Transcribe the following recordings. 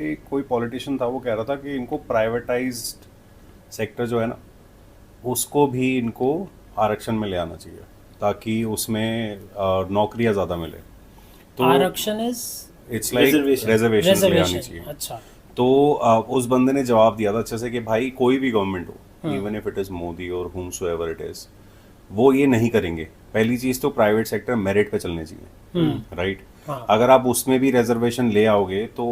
पे कोई पॉलिटिशियन था, वो कह रहा था कि इनको प्राइवेटाइज्ड सेक्टर जो है ना, उसको भी इनको आरक्षण में ले आना चाहिए, ताकि उसमें नौकरियां ज़्यादा मिले। तो आरक्षण is it's like Reservation. Reservation ले आनी रिजर्वेशन। चाहिए। अच्छा। तो उस बंदे ने जवाब दिया था अच्छे से कि भाई कोई भी गवर्नमेंट हो, even if it is Modi और whomsoever इट इज़, वो ये नहीं करेंगे। पहली चीज़ तो प्राइवेट सेक्टर मेरिट पे चलने चाहिए, राइट। हाँ। अगर आप उसमें भी रिजर्वेशन ले आओगे तो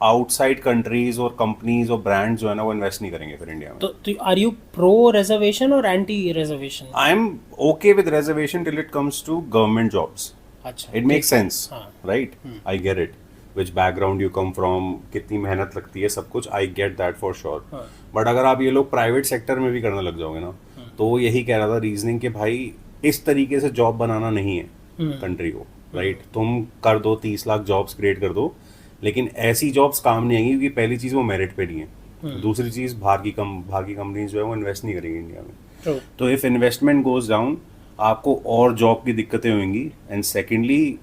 आउटसाइड कंट्रीज और कंपनीज और ब्रांड जो है ना, वो इन्वेस्ट नहीं करेंगे फिर इंडिया में। तो आर यू प्रो रिजर्वेशन और anti reservation? I am okay with reservation till it comes to government jobs. अच्छा, इट मेक्स सेंस, हाँ। Right. I get it, which background you come from, कितनी मेहनत लगती है, सब कुछ I get that for sure. But अगर आप ये लोग प्राइवेट सेक्टर में भी करने लग जाओगे ना, तो वो यही कह रहा था रीजनिंग कि भाई इस तरीके से जॉब बनाना नहीं है कंट्री को, राइट। तुम कर दो 30 लाख जॉब्स क्रिएट कर दो, लेकिन ऐसी जॉब्स काम नहीं आएंगी, क्योंकि पहली चीज़ वो मेरिट पे नहीं है, दूसरी चीज़ बाहर की कंपनीज जो है वो इन्वेस्ट नहीं करेंगी इंडिया में। True. तो इफ इन्वेस्टमेंट गोज डाउन, आपको और जॉब की दिक्कतें होंगी। एंड सेकेंडली,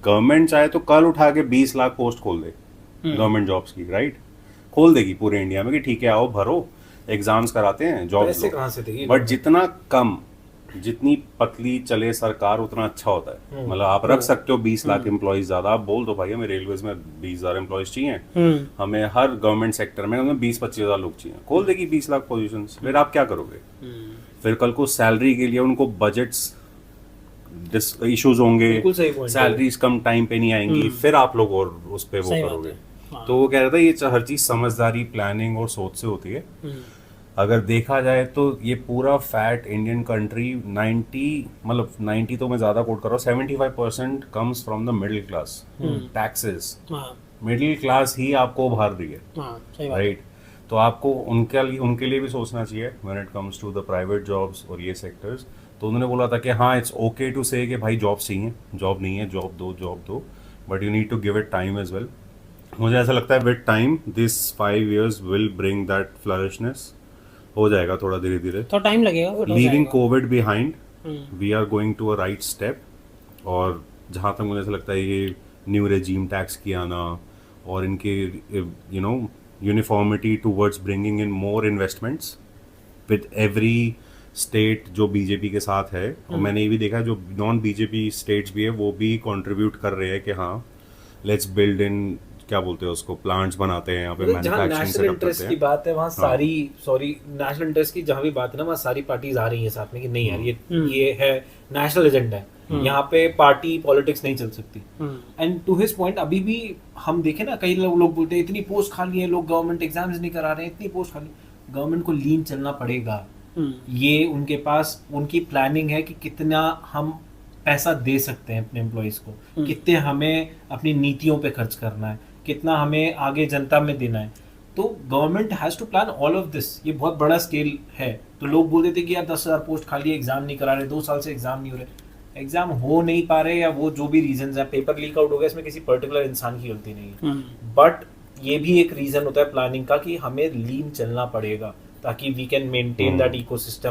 गवर्नमेंट चाहे तो कल उठा के 20 लाख पोस्ट खोल दे गवर्नमेंट जॉब्स की, राइट। खोल देगी पूरे इंडिया में कि ठीक है आओ भरो, एग्जाम्स कराते हैं, जॉब पैसे कहाँ से देगी? बट जितना कम, जितनी पतली चले सरकार उतना अच्छा होता है। मतलब आप रख सकते हो 20 लाख एम्प्लॉयज ज्यादा, आप बोल दो भाई हमें रेलवेज में 20,000 एम्प्लॉयज चाहिए, हमें हर गवर्नमेंट सेक्टर में हमें 20-25 हजार लोग चाहिए, खोल देगी 20 लाख पोजीशंस। फिर आप क्या करोगे? फिर कल को सैलरी के लिए उनको बजट्स इश्यूज होंगे, बिल्कुल सही point है। सैलरीज कम टाइम पे नहीं आएंगी, फिर आप लोग और उस पे वो सही बात करोगे। है। हाँ। तो वो कह रहा था ये हर चीज समझदारी, प्लानिंग और सोच से होती है। अगर देखा जाए तो ये पूरा फैट इंडियन कंट्री 90 तो मैं ज़्यादा कोट कर रहा हूँ, 75% comes from the middle class. Taxes, हाँ, मिडिल क्लास ही आपको उभार रही है, हाँ, सही बात है। राइट। तो आपको उनके लिए भी सोचना चाहिए when it comes to the private jobs और ये सेक्टर्स। तो उन्होंने बोला था कि हाँ इट्स ओके टू से कि भाई जॉब चाहिए, जॉब नहीं है, जॉब दो, but you need to give it time as well. मुझे ऐसा लगता है with time this 5 years will bring that flourishness. हो जाएगा थोड़ा धीरे धीरे, तो टाइम लगेगा but हो लीविंग जाएगा। Covid behind, we are going to a right step. और जहाँ तक मुझे ऐसा लगता है ये न्यू रेजीम टैक्स की आना और इनके uniformity towards bringing in more investments with every state जो बीजेपी के साथ है, और मैंने ये भी देखा जो नॉन बीजेपी स्टेट्स भी है वो भी कंट्रीब्यूट कर रहे हैं कि हाँ लेट्स बिल्ड इन, क्या बोलते हैं उसको, प्लांट्स बनाते हैं यहाँ पे, जहाँ मैन्युफैक्चरिंग नेशनल सेटअप इंटरेस्ट करते की हैं। बात है वहाँ सारी नेशनल इंटरेस्ट की जहाँ भी बात है ना, वहाँ सारी पार्टीज आ रही है साथ में कि नहीं यार ये है नेशनल एजेंडा है, यहाँ पे पार्टी पॉलिटिक्स नहीं चल सकती। एंड टू हिज पॉइंट, अभी भी हम देखें ना, कई लोग बोलते हैं इतनी पोस्ट खाली है, लोग गवर्नमेंट एग्जाम्स नहीं करा रहे हैं, इतनी पोस्ट खाली। गवर्नमेंट को लीन चलना पड़ेगा। ये उनके पास उनकी प्लानिंग है कि कितना हम पैसा दे सकते हैं अपने एम्प्लॉयज को, कितने हमें अपनी नीतियों पे खर्च करना है, कितना हमें आगे जनता में देना है। तो government has to plan all of this. ये बहुत बड़ा स्केल है। तो लोग बोल देते कि यार 10,000 पोस्ट खाली है, एग्जाम नहीं करा रहे, 2 साल से एग्जाम नहीं हो रहे। एग्जाम हो नहीं पा रहे या वो जो भी रीजंस है, पेपर लीक आउट हो गया, इसमें किसी पर्टिकुलर इंसान की गलती नहीं है, बट ये भी एक रीजन होता है प्लानिंग का कि हमें लीन चलना पड़ेगा ताकि we can maintain that ecosystem.